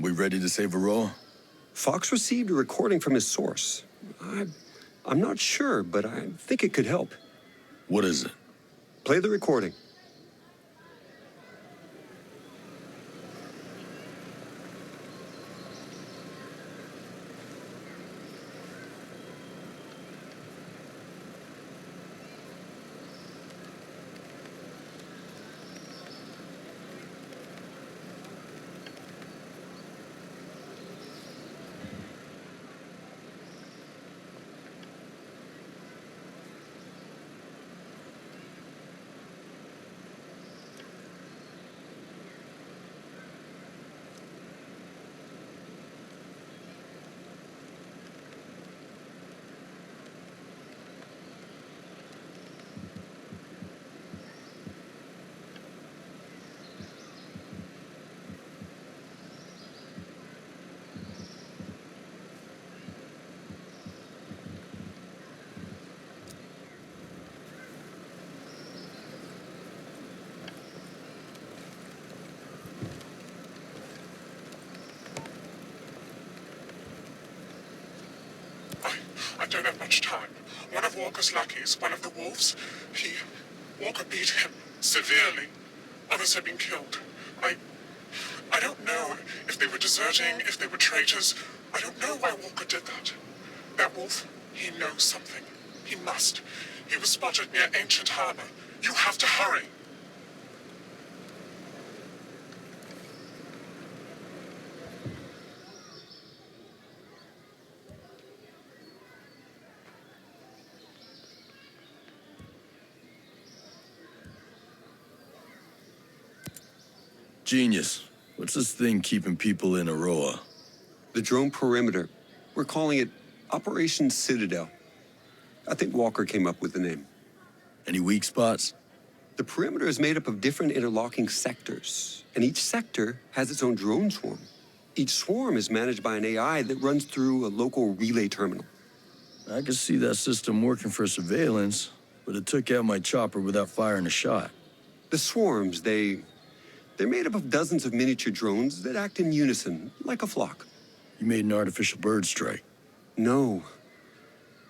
We ready to save Aroa? Fox received a recording from his source. I'm not sure, but I think it could help. What is it? Play the recording. I don't have much time. One of Walker's lackeys, one of the wolves, Walker beat him severely. Others have been killed. I don't know if they were deserting, if they were traitors. I don't know why Walker did that. That wolf, he knows something. He must. He was spotted near Ancient Harbor. You have to hurry. Genius. What's this thing keeping people in Aroa? The drone perimeter. We're calling it Operation Citadel. I think Walker came up with the name. Any weak spots? The perimeter is made up of different interlocking sectors, and each sector has its own drone swarm. Each swarm is managed by an AI that runs through a local relay terminal. I could see that system working for surveillance, but it took out my chopper without firing a shot. The swarms, they're made up of dozens of miniature drones that act in unison, like a flock. You made an artificial bird strike. No.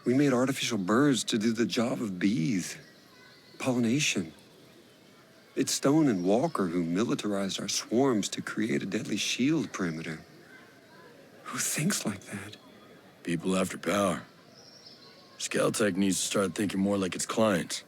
We made artificial birds to do the job of bees. Pollination. It's Stone and Walker who militarized our swarms to create a deadly shield perimeter. Who thinks like that? People after power. Skeltech needs to start thinking more like its clients.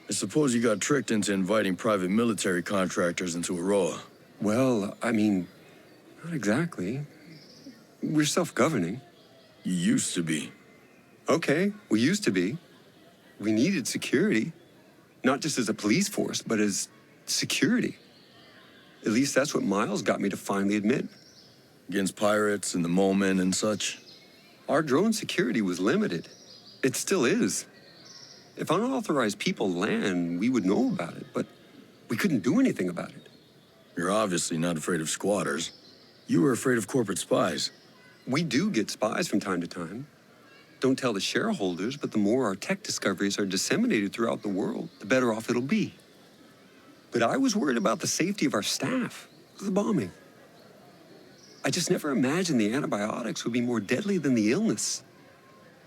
I suppose you got tricked into inviting private military contractors into Aroa. Well, I mean, not exactly. We're self-governing. You used to be. Okay, we used to be. We needed security. Not just as a police force, but as security. At least that's what Miles got me to finally admit. Against pirates and the Mole-Men and such. Our drone security was limited. It still is. If unauthorized people land, we would know about it, but we couldn't do anything about it. You're obviously not afraid of squatters. You were afraid of corporate spies. We do get spies from time to time. Don't tell the shareholders, but the more our tech discoveries are disseminated throughout the world, the better off it'll be. But I was worried about the safety of our staff, the bombing. I just never imagined the antibiotics would be more deadly than the illness.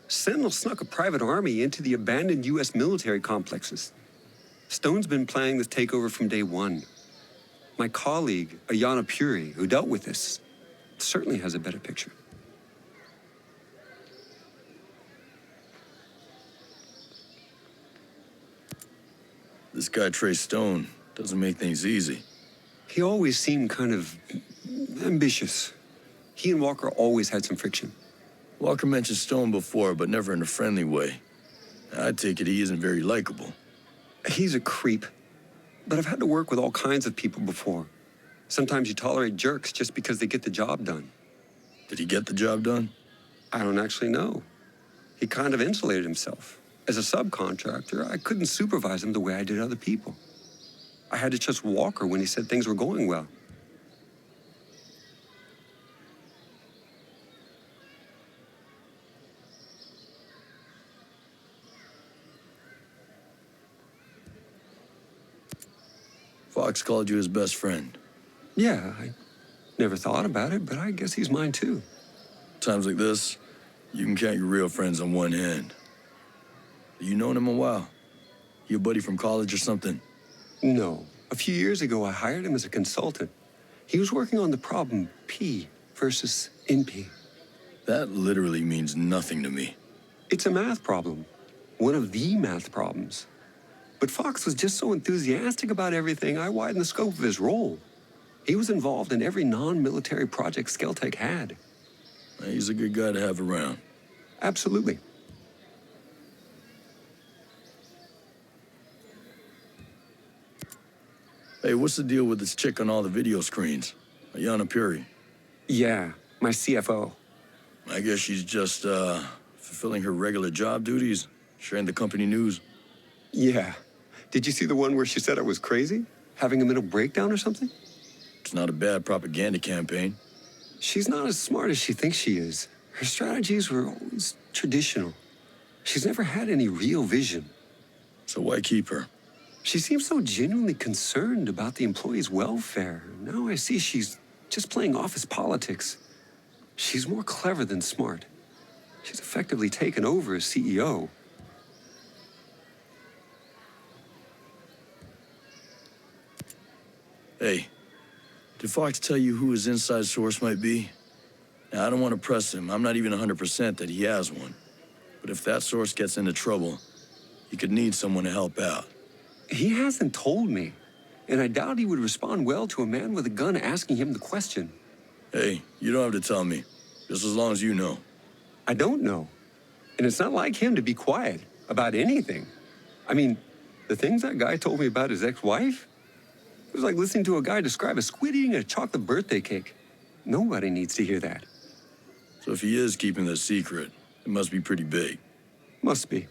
Sentinel snuck a private army into the abandoned U.S. military complexes. Stone's been planning this takeover from day one. My colleague, Ayana Puri, who dealt with this, certainly has a better picture. This guy, Trey Stone, doesn't make things easy. He always seemed kind of ambitious. He and Walker always had some friction. Walker mentioned Stone before, but never in a friendly way. I take it he isn't very likable. He's a creep. But I've had to work with all kinds of people before. Sometimes you tolerate jerks just because they get the job done. Did he get the job done? I don't actually know. He kind of insulated himself. As a subcontractor, I couldn't supervise him the way I did other people. I had to trust Walker when he said things were going well. Fox called you his best friend. Yeah, I never thought about it, but I guess he's mine too. Times like this, you can count your real friends on one hand. You known him a while? You a buddy from college or something? No. A few years ago, I hired him as a consultant. He was working on the problem P versus NP. That literally means nothing to me. It's a math problem. One of the math problems. But Fox was just so enthusiastic about everything, I widened the scope of his role. He was involved in every non-military project Skeltec had. He's a good guy to have around. Absolutely. Hey, what's the deal with this chick on all the video screens? Ayanna Puri. Yeah, my CFO. I guess she's just, fulfilling her regular job duties, sharing the company news. Yeah. Did you see the one where she said I was crazy? Having a mental breakdown or something? It's not a bad propaganda campaign. She's not as smart as she thinks she is. Her strategies were always traditional. She's never had any real vision. So why keep her? She seems so genuinely concerned about the employees' welfare. Now I see she's just playing office politics. She's more clever than smart. She's effectively taken over as CEO. Hey, did Fox tell you who his inside source might be? Now, I don't want to press him. I'm not even 100% that he has one. But if that source gets into trouble, he could need someone to help out. He hasn't told me, and I doubt he would respond well to a man with a gun asking him the question. Hey, you don't have to tell me, just as long as you know. I don't know. And it's not like him to be quiet about anything. I mean, the things that guy told me about his ex-wife, it was like listening to a guy describe a squid eating a chocolate birthday cake. Nobody needs to hear that. So if he is keeping this secret, it must be pretty big. Must be.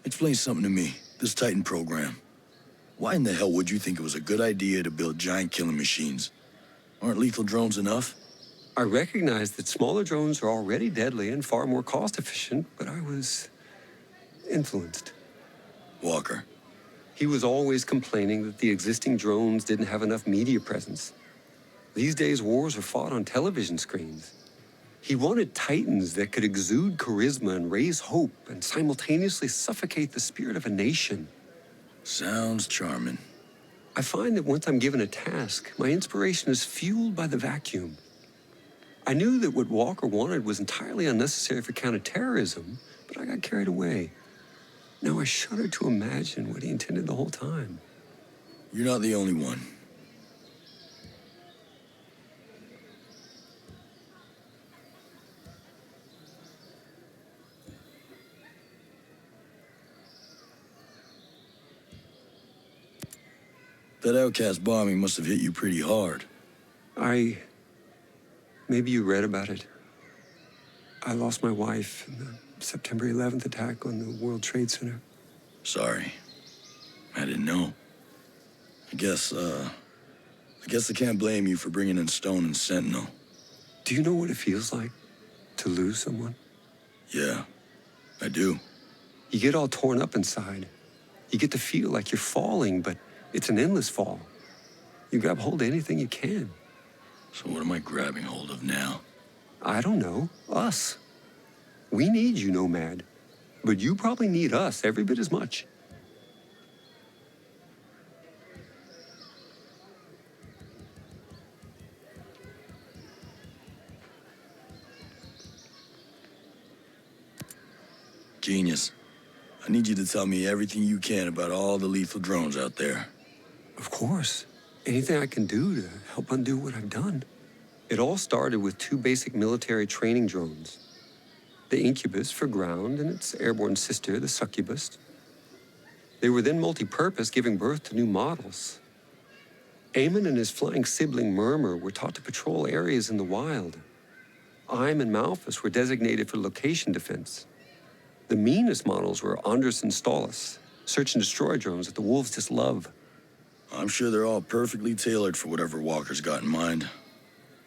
Explain something to me, this Titan program. Why in the hell would you think it was a good idea to build giant killing machines? Aren't lethal drones enough? I recognize that smaller drones are already deadly and far more cost-efficient, but I was influenced. Walker. He was always complaining that the existing drones didn't have enough media presence. These days, wars are fought on television screens. He wanted titans that could exude charisma and raise hope and simultaneously suffocate the spirit of a nation. Sounds charming. I find that once I'm given a task, my inspiration is fueled by the vacuum. I knew that what Walker wanted was entirely unnecessary for counterterrorism, but I got carried away. Now I shudder to imagine what he intended the whole time. You're not the only one. That outcast bombing must have hit you pretty hard. Maybe you read about it. I lost my wife in the September 11th attack on the World Trade Center. Sorry. I didn't know. I guess I can't blame you for bringing in Stone and Sentinel. Do you know what it feels like to lose someone? Yeah, I do. You get all torn up inside. You get to feel like you're falling, but it's an endless fall. You grab hold of anything you can. So what am I grabbing hold of now? I don't know. Us. We need you, Nomad. But you probably need us every bit as much. Genius. I need you to tell me everything you can about all the lethal drones out there. Of course. Anything I can do to help undo what I've done. It all started with two basic military training drones. The Incubus for ground and its airborne sister, the Succubus. They were then multi-purpose, giving birth to new models. Eamon and his flying sibling Murmur were taught to patrol areas in the wild. Ime and Malphus were designated for location defense. The meanest models were Andres and Stolas, search and destroy drones that the wolves just love. I'm sure they're all perfectly tailored for whatever Walker's got in mind.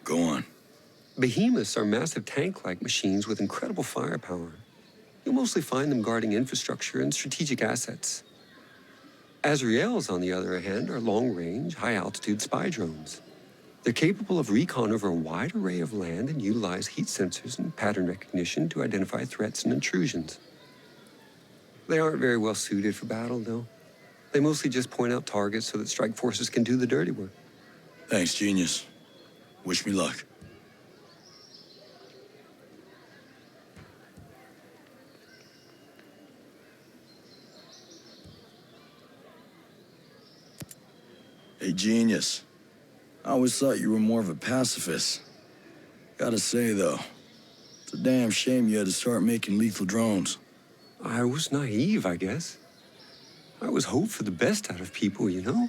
Go on. Behemoths are massive tank-like machines with incredible firepower. You'll mostly find them guarding infrastructure and strategic assets. Azraels, on the other hand, are long-range, high-altitude spy drones. They're capable of recon over a wide array of land and utilize heat sensors and pattern recognition to identify threats and intrusions. They aren't very well suited for battle, though. They mostly just point out targets so that strike forces can do the dirty work. Thanks, genius. Wish me luck. Hey, genius. I always thought you were more of a pacifist. Gotta say, though, it's a damn shame you had to start making lethal drones. I was naive, I guess. I always hoped for the best out of people, you know?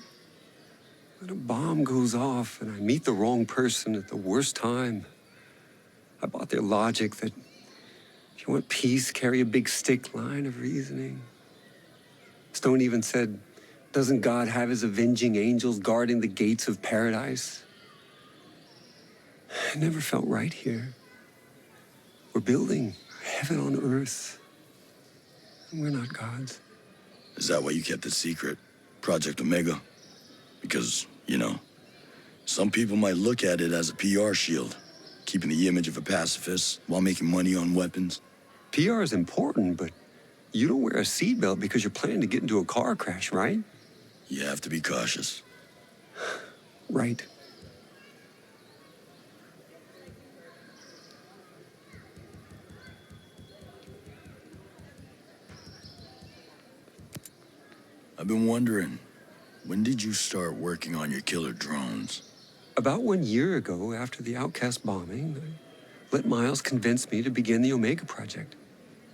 When a bomb goes off and I meet the wrong person at the worst time, I bought their logic that if you want peace, carry a big stick line of reasoning. Stone even said, doesn't God have his avenging angels guarding the gates of paradise? It never felt right here. We're building heaven on earth, and we're not gods. Is that why you kept it secret? Project Omega? Because, you know, some people might look at it as a PR shield, keeping the image of a pacifist while making money on weapons. PR is important, but you don't wear a seatbelt because you're planning to get into a car crash, right? You have to be cautious. Right. I've been wondering, when did you start working on your killer drones? About 1 year ago, after the Outcast bombing, I let Miles convince me to begin the Omega Project.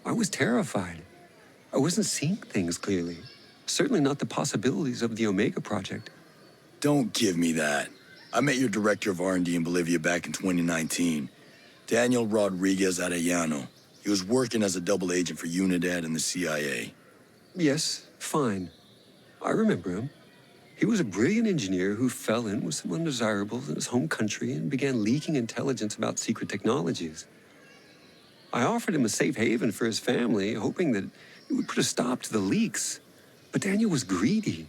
I was terrified. I wasn't seeing things clearly. Certainly not the possibilities of the Omega Project. Don't give me that. I met your director of R&D in Bolivia back in 2019, Daniel Rodriguez Arellano. He was working as a double agent for Unidad and the CIA. Yes, fine. I remember him. He was a brilliant engineer who fell in with some undesirables in his home country and began leaking intelligence about secret technologies. I offered him a safe haven for his family, hoping that it would put a stop to the leaks. But Daniel was greedy.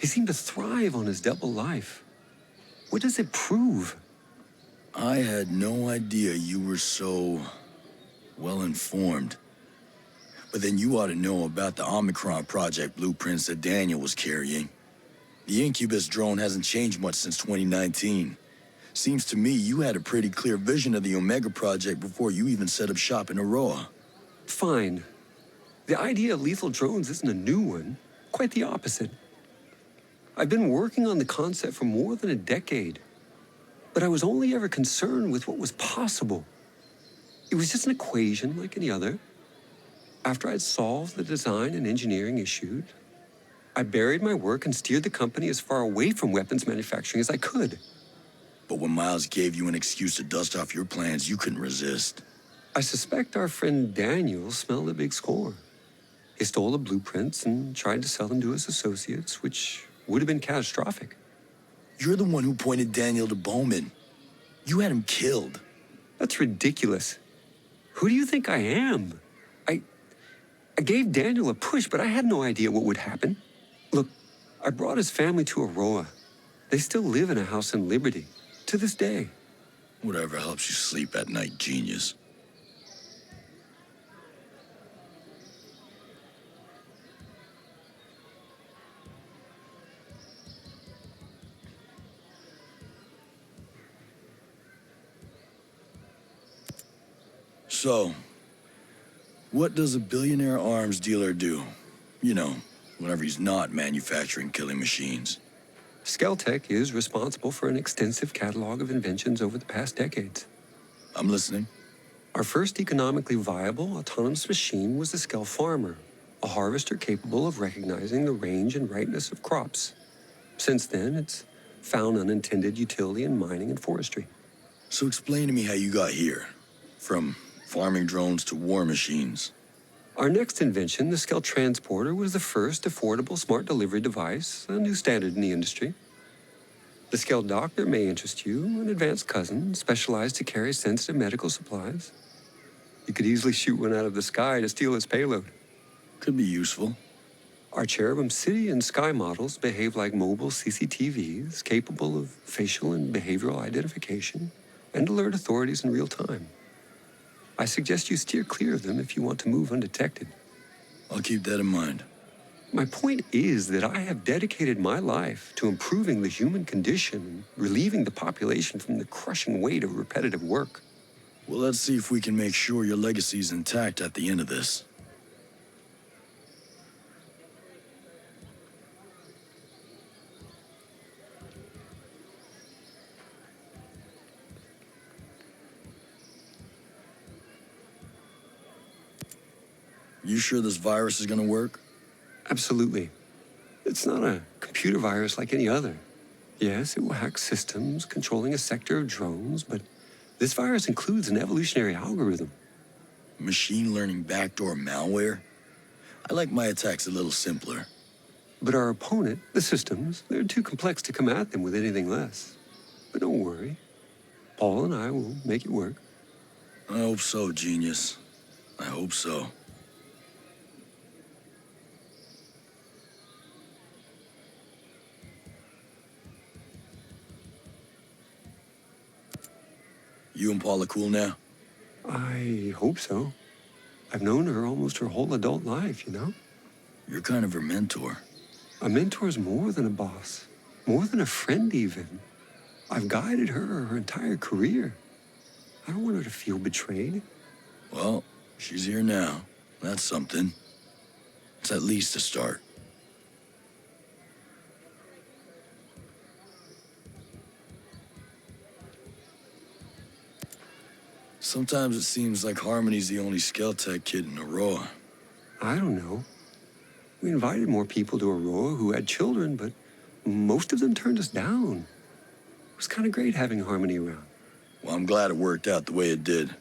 He seemed to thrive on his double life. What does it prove? I had no idea you were so well-informed. But then you ought to know about the Omicron Project blueprints that Daniel was carrying. The Incubus drone hasn't changed much since 2019. Seems to me you had a pretty clear vision of the Omega Project before you even set up shop in Aroa. Fine. The idea of lethal drones isn't a new one. Quite the opposite. I've been working on the concept for more than a decade. But I was only ever concerned with what was possible. It was just an equation like any other. After I'd solved the design and engineering issues, I buried my work and steered the company as far away from weapons manufacturing as I could. But when Miles gave you an excuse to dust off your plans, you couldn't resist. I suspect our friend Daniel smelled a big score. He stole the blueprints and tried to sell them to his associates, which would have been catastrophic. You're the one who pointed Daniel to Bowman. You had him killed. That's ridiculous. Who do you think I am? I gave Daniel a push, but I had no idea what would happen. Look, I brought his family to Aroa. They still live in a house in Liberty, to this day. Whatever helps you sleep at night, genius. So, what does a billionaire arms dealer do? You know, whenever he's not manufacturing killing machines. Skeltech is responsible for an extensive catalog of inventions over the past decades. I'm listening. Our first economically viable autonomous machine was the Skell Farmer, a harvester capable of recognizing the range and ripeness of crops. Since then, it's found unintended utility in mining and forestry. So explain to me how you got here. From farming drones to war machines. Our next invention, the Skell Transporter, was the first affordable smart delivery device, a new standard in the industry. The Skell Doctor may interest you, an advanced cousin specialized to carry sensitive medical supplies. You could easily shoot one out of the sky to steal its payload. Could be useful. Our Cherubim City and Sky models behave like mobile CCTVs, capable of facial and behavioral identification, and alert authorities in real time. I suggest you steer clear of them if you want to move undetected. I'll keep that in mind. My point is that I have dedicated my life to improving the human condition and relieving the population from the crushing weight of repetitive work. Well, let's see if we can make sure your legacy's intact at the end of this. You sure this virus is gonna work? Absolutely. It's not a computer virus like any other. Yes, it will hack systems controlling a sector of drones, but this virus includes an evolutionary algorithm. Machine learning backdoor malware? I like my attacks a little simpler. But our opponent, the systems, they're too complex to come at them with anything less. But don't worry. Paul and I will make it work. I hope so, genius. I hope so. You and Paula cool now? I hope so. I've known her almost her whole adult life, you know? You're kind of her mentor. A mentor's more than a boss, more than a friend even. I've guided her entire career. I don't want her to feel betrayed. Well, she's here now. That's something. It's at least a start. Sometimes it seems like Harmony's the only Skeltech kid in Aurora. I don't know. We invited more people to Aurora who had children, but most of them turned us down. It was kind of great having Harmony around. Well, I'm glad it worked out the way it did.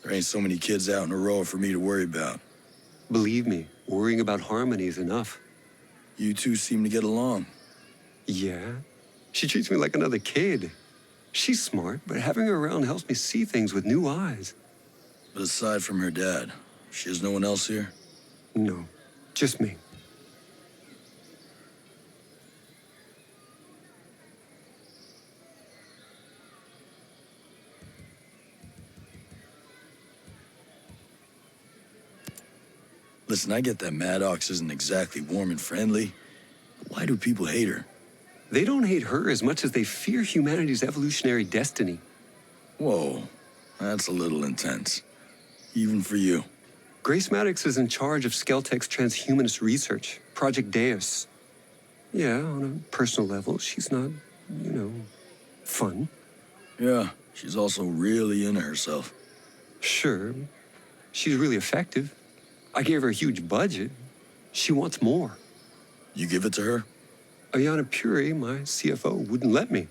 There ain't so many kids out in Aurora for me to worry about. Believe me, worrying about Harmony is enough. You two seem to get along. Yeah, she treats me like another kid. She's smart, but having her around helps me see things with new eyes. But aside from her dad, she has no one else here? No, just me. Listen, I get that Maddox isn't exactly warm and friendly, but why do people hate her? They don't hate her as much as they fear humanity's evolutionary destiny. Whoa, that's a little intense. Even for you. Grace Maddox is in charge of Skeltech's transhumanist research, Project Deus. Yeah, on a personal level, she's not, fun. Yeah, she's also really into herself. Sure, she's really effective. I gave her a huge budget. She wants more. You give it to her? Ayana Puri, my CFO, wouldn't let me.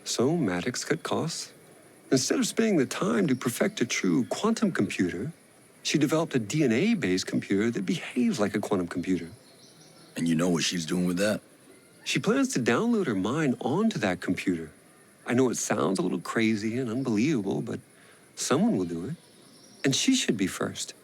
So Maddox cut costs. Instead of spending the time to perfect a true quantum computer, she developed a DNA-based computer that behaves like a quantum computer. And you know what she's doing with that? She plans to download her mind onto that computer. I know it sounds a little crazy and unbelievable, but someone will do it. And she should be first.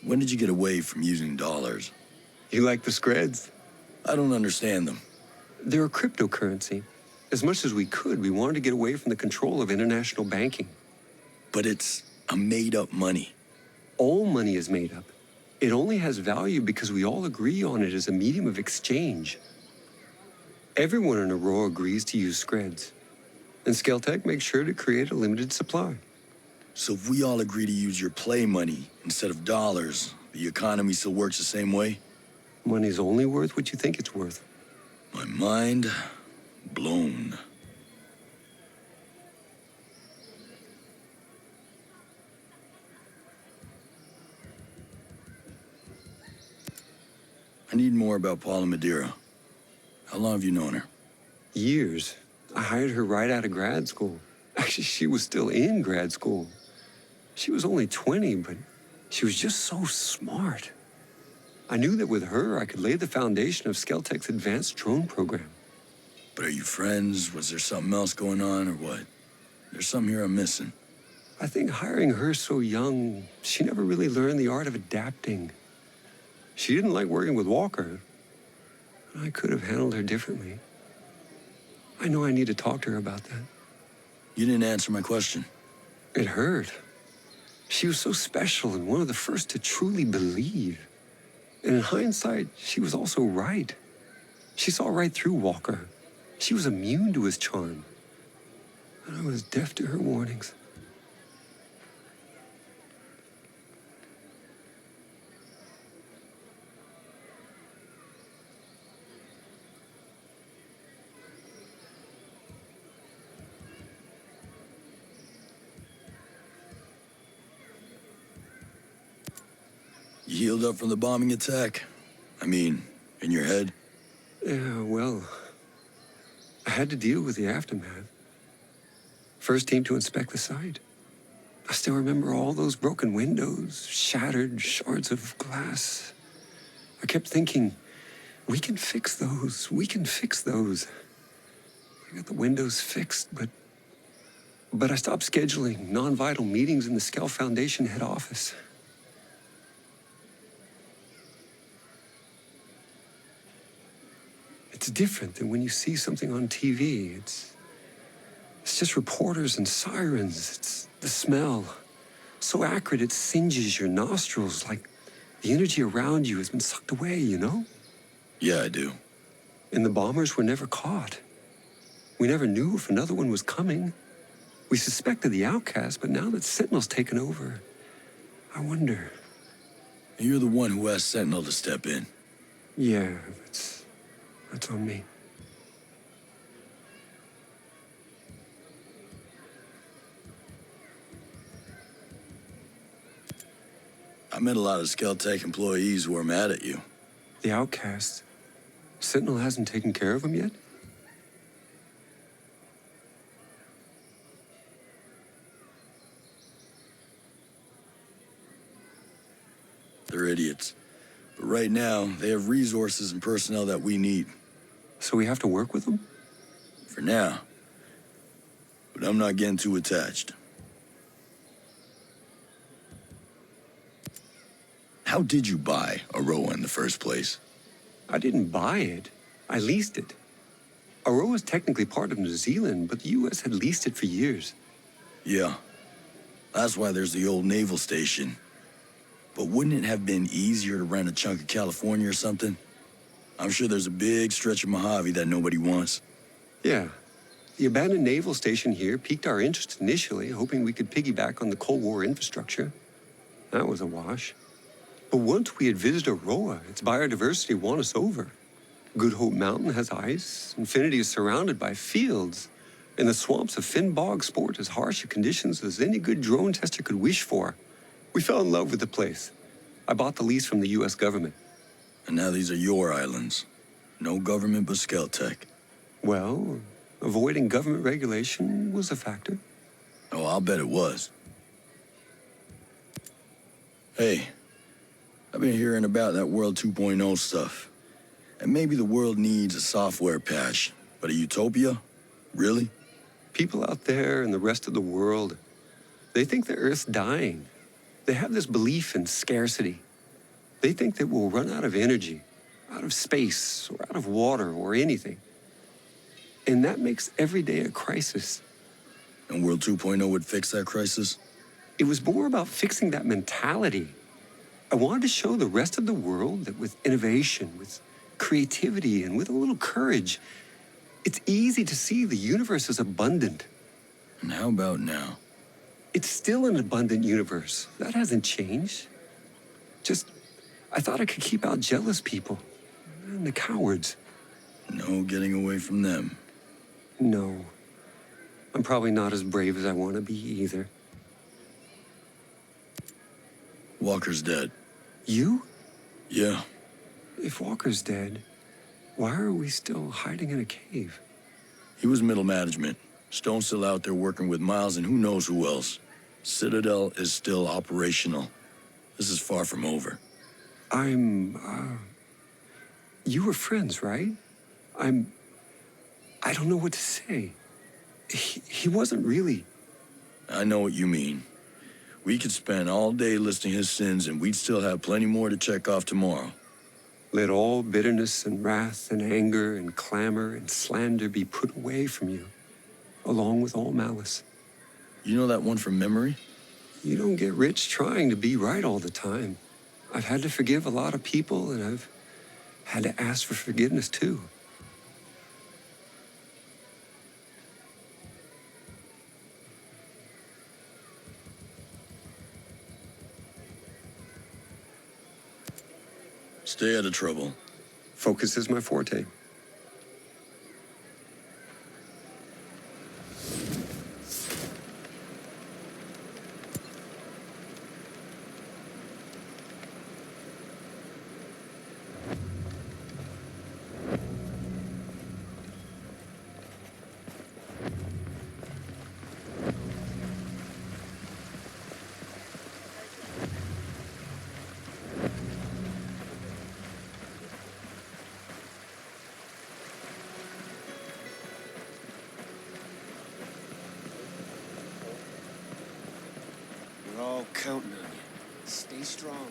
When did you get away from using dollars? You like the Screds? I don't understand them. They're a cryptocurrency. As much as we could, we wanted to get away from the control of international banking. But it's a made-up money. All money is made up. It only has value because we all agree on it as a medium of exchange. Everyone in Aurora agrees to use Screds. And Skeltech makes sure to create a limited supply. So if we all agree to use your play money instead of dollars, The economy still works the same way? Money's only worth what you think it's worth. My mind blown. I need more about Paula Madeira. How long have you known her? Years. I hired her right out of grad school. Actually, she was still in grad school. She was only 20, but she was just so smart. I knew that with her, I could lay the foundation of Skeltech's advanced drone program. But are you friends? Was there something else going on, or what? There's something here I'm missing. I think hiring her so young, she never really learned the art of adapting. She didn't like working with Walker. I could have handled her differently. I know I need to talk to her about that. You didn't answer my question. It hurt. She was so special and one of the first to truly believe. And in hindsight, she was also right. She saw right through Walker. She was immune to his charm. And I was deaf to her warnings. You healed up from the bombing attack? I mean, in your head? Yeah, well, I had to deal with the aftermath. First team to inspect the site. I still remember all those broken windows, shattered shards of glass. I kept thinking, we can fix those. We can fix those. I got the windows fixed, but I stopped scheduling non-vital meetings in the Skell Foundation head office. It's different than when you see something on TV. It's just reporters and sirens. It's the smell. So acrid it singes your nostrils, like the energy around you has been sucked away, you know? Yeah, I do. And the bombers were never caught. We never knew if another one was coming. We suspected the outcast, but now that Sentinel's taken over, I wonder. And you're the one who asked Sentinel to step in. Yeah, that's on me. I met a lot of Skeltech employees who are mad at you. The outcast. Sentinel hasn't taken care of him yet? They're idiots. But right now, they have resources and personnel that we need. So we have to work with them? For now. But I'm not getting too attached. How did you buy Erewhon in the first place? I didn't buy it. I leased it. Aroa is technically part of New Zealand, but the U.S. had leased it for years. Yeah. That's why there's the old naval station. But wouldn't it have been easier to rent a chunk of California or something? I'm sure there's a big stretch of Mojave that nobody wants. Yeah. The abandoned naval station here piqued our interest initially, hoping we could piggyback on the Cold War infrastructure. That was a wash. But once we had visited Aroa, its biodiversity won us over. Good Hope Mountain has ice, Infinity is surrounded by fields, and the swamps of Finn Bog sport as harsh a conditions as any good drone tester could wish for. We fell in love with the place. I bought the lease from the U.S. government. And now these are your islands. No government but Skeltech. Well, avoiding government regulation was a factor. Oh, I'll bet it was. Hey, I've been hearing about that World 2.0 stuff. And maybe the world needs a software patch. But a utopia? Really? People out there in the rest of the world, they think the Earth's dying. They have this belief in scarcity. They think that we'll run out of energy, out of space, or out of water, or anything. And that makes every day a crisis. And World 2.0 would fix that crisis? It was more about fixing that mentality. I wanted to show the rest of the world that with innovation, with creativity, and with a little courage, it's easy to see the universe as abundant. And how about now? It's still an abundant universe. That hasn't changed. Just I thought I could keep out jealous people and the cowards. No getting away from them. No, I'm probably not as brave as I want to be either. Walker's dead. You? Yeah. If Walker's dead, why are we still hiding in a cave? He was middle management. Stone's still out there working with Miles and who knows who else. Citadel is still operational. This is far from over. You were friends, right? I don't know what to say. He wasn't really. I know what you mean. We could spend all day listing his sins and we'd still have plenty more to check off tomorrow. Let all bitterness and wrath and anger and clamor and slander be put away from you, along with all malice. You know that one from memory? You don't get rich trying to be right all the time. I've had to forgive a lot of people, and I've had to ask for forgiveness too. Stay out of trouble. Focus is my forte. We're all counting on you. Stay strong.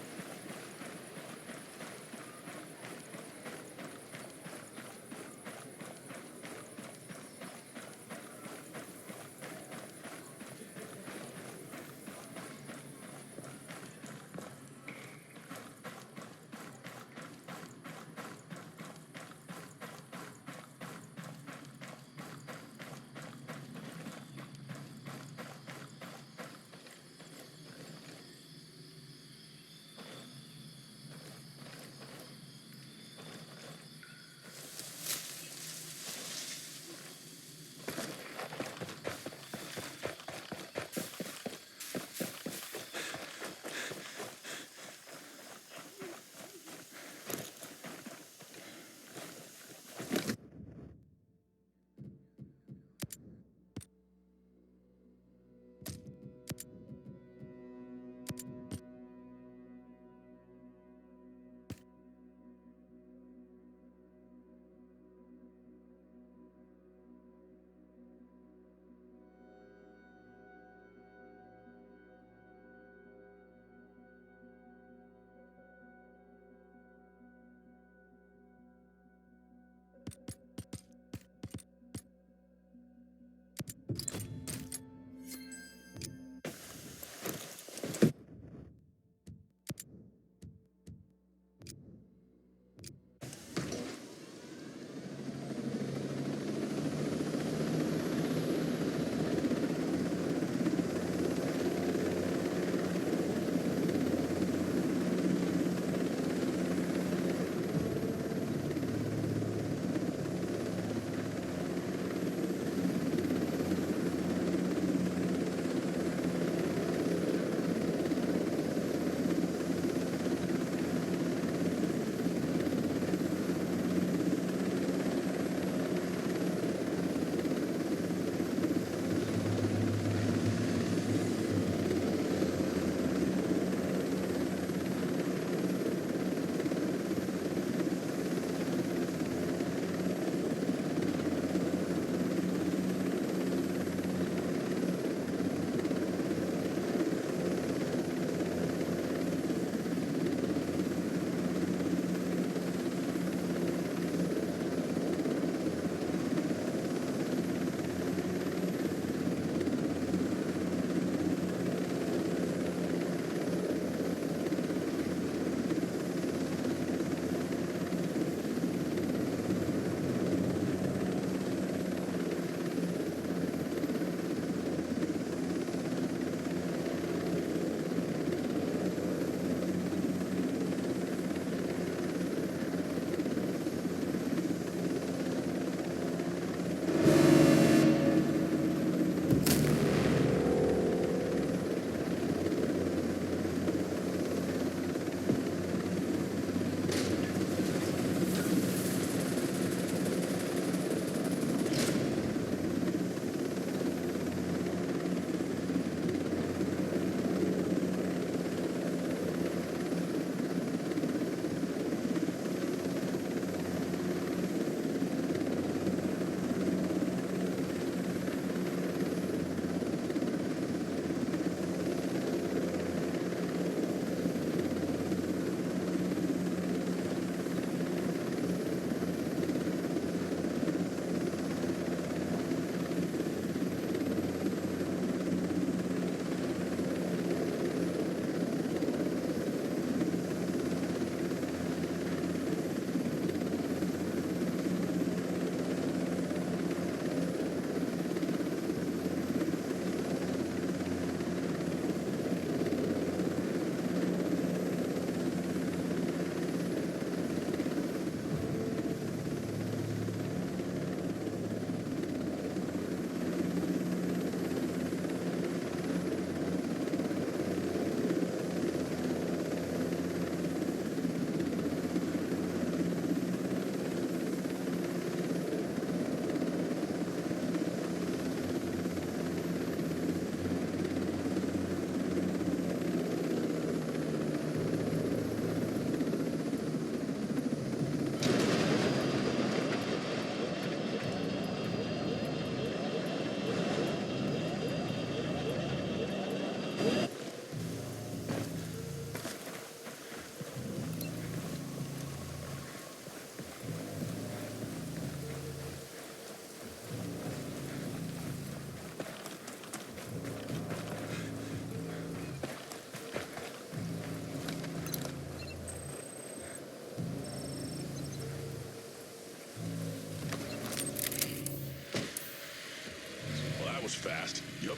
goes fast. Yup.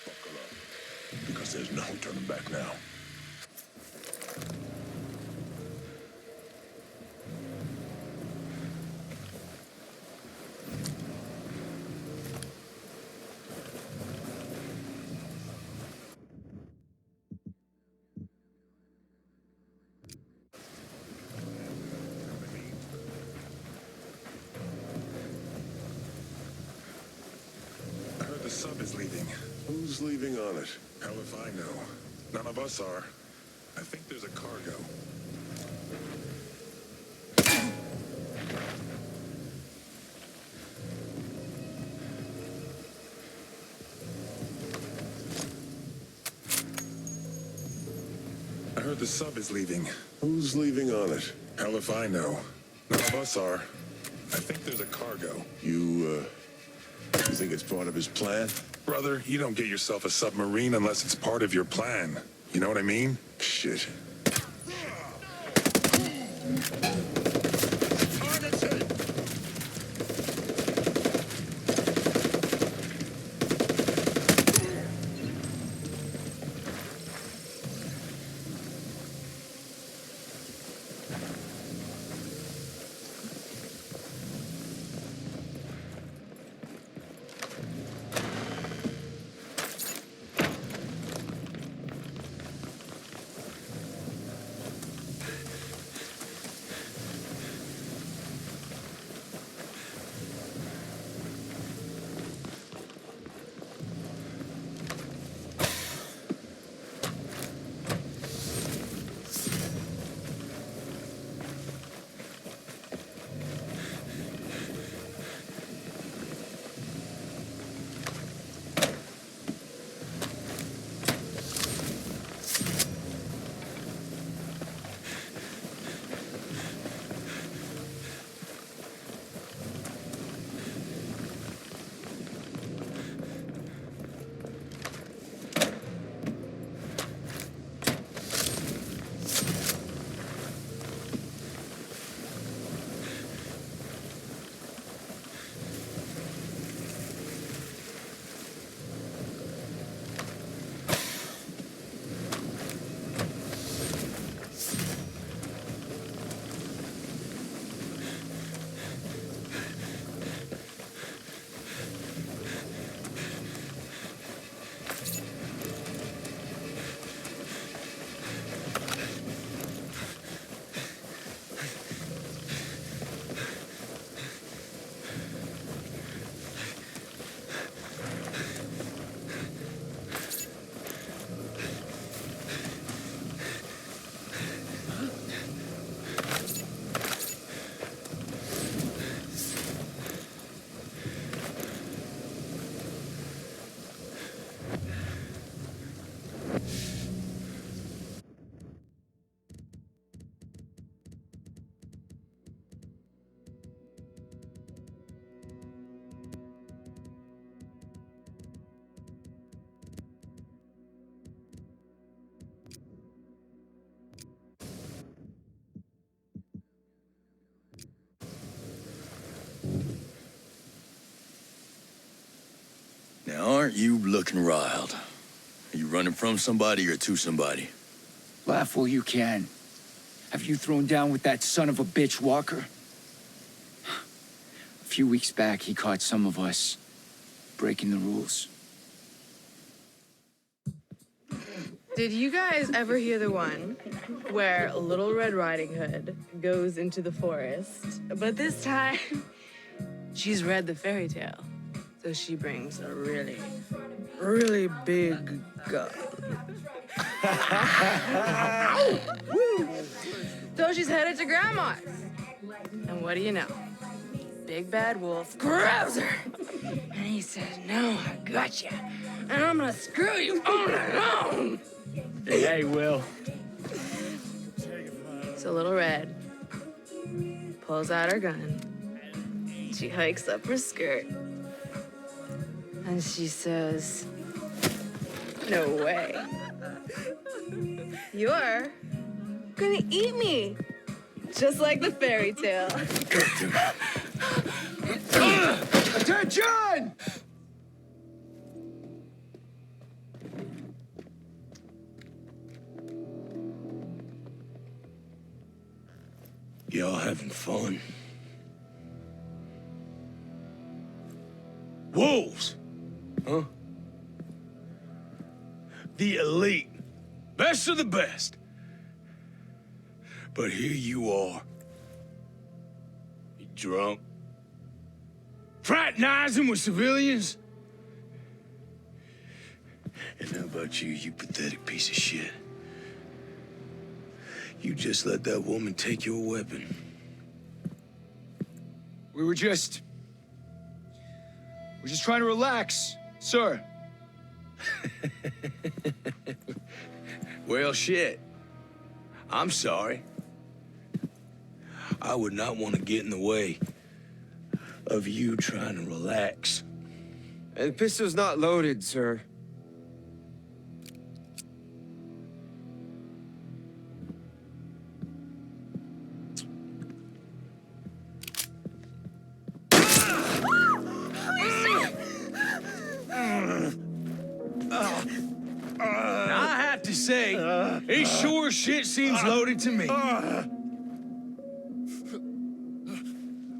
Buckle up. Because there's no turning back now. The sub is leaving. Who's leaving on it? Hell if I know. None of us are. I think there's a cargo. I heard the sub is leaving. Who's leaving on it? Hell if I know. None of us are. I think there's a cargo. You think it's part of his plan? Brother, you don't get yourself a submarine unless it's part of your plan. You know what I mean? Shit. Now, aren't you looking riled? Are you running from somebody or to somebody? Laugh while you can. Have you thrown down with that son of a bitch Walker? A few weeks back, he caught some of us breaking the rules. Did you guys ever hear the one where Little Red Riding Hood goes into the forest, but this time she's read the fairy tale, so she brings a really, really big gun. So she's headed to Grandma's. And what do you know? Big bad wolf grabs her. And he says, "No, I got you. And I'm gonna screw you all alone." Hey, Will. So Little Red pulls out her gun. She hikes up her skirt. And she says, "No way. You're gonna eat me. Just like the fairy tale." Attention! Y'all having fun? Wolves! Huh? The elite. Best of the best. But here you are. You drunk? Fraternizing with civilians? And how about you, you pathetic piece of shit? You just let that woman take your weapon. We're just trying to relax, sir. Well, shit. I'm sorry. I would not want to get in the way of you trying to relax. And the pistol's not loaded, sir. I have to say, it sure as shit seems loaded to me.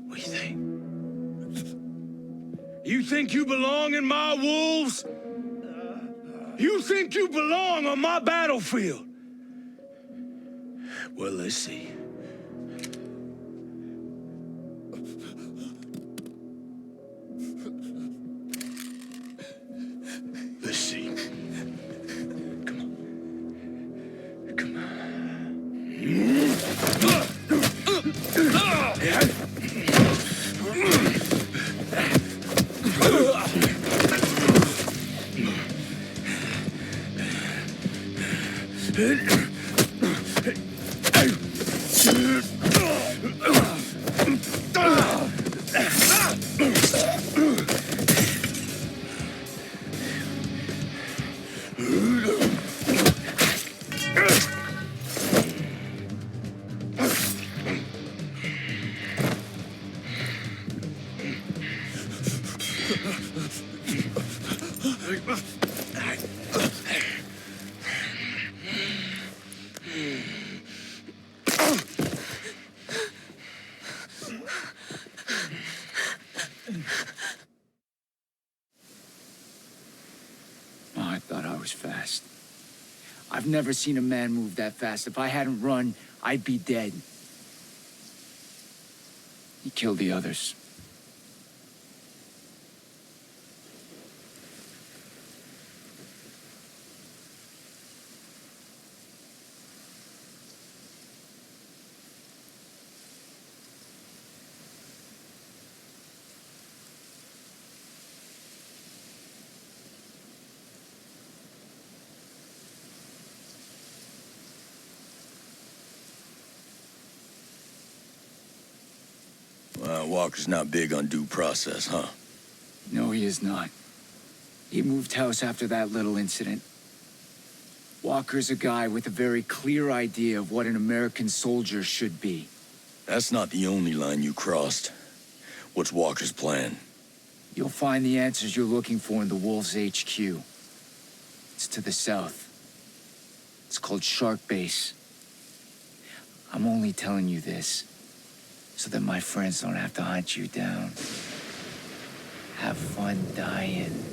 What do you think? You think you belong in my wolves? You think you belong on my battlefield? Well, let's see. Let's see. Come on. Come on. Oh, I thought I was fast. I've never seen a man move that fast. If I hadn't run, I'd be dead. He killed the others. Walker's not big on due process, huh? No, he is not. He moved house after that little incident. Walker's a guy with a very clear idea of what an American soldier should be. That's not the only line you crossed. What's Walker's plan? You'll find the answers you're looking for in the Wolves HQ. It's to the south. It's called Shark Base. I'm only telling you this so that my friends don't have to hunt you down. Have fun dying.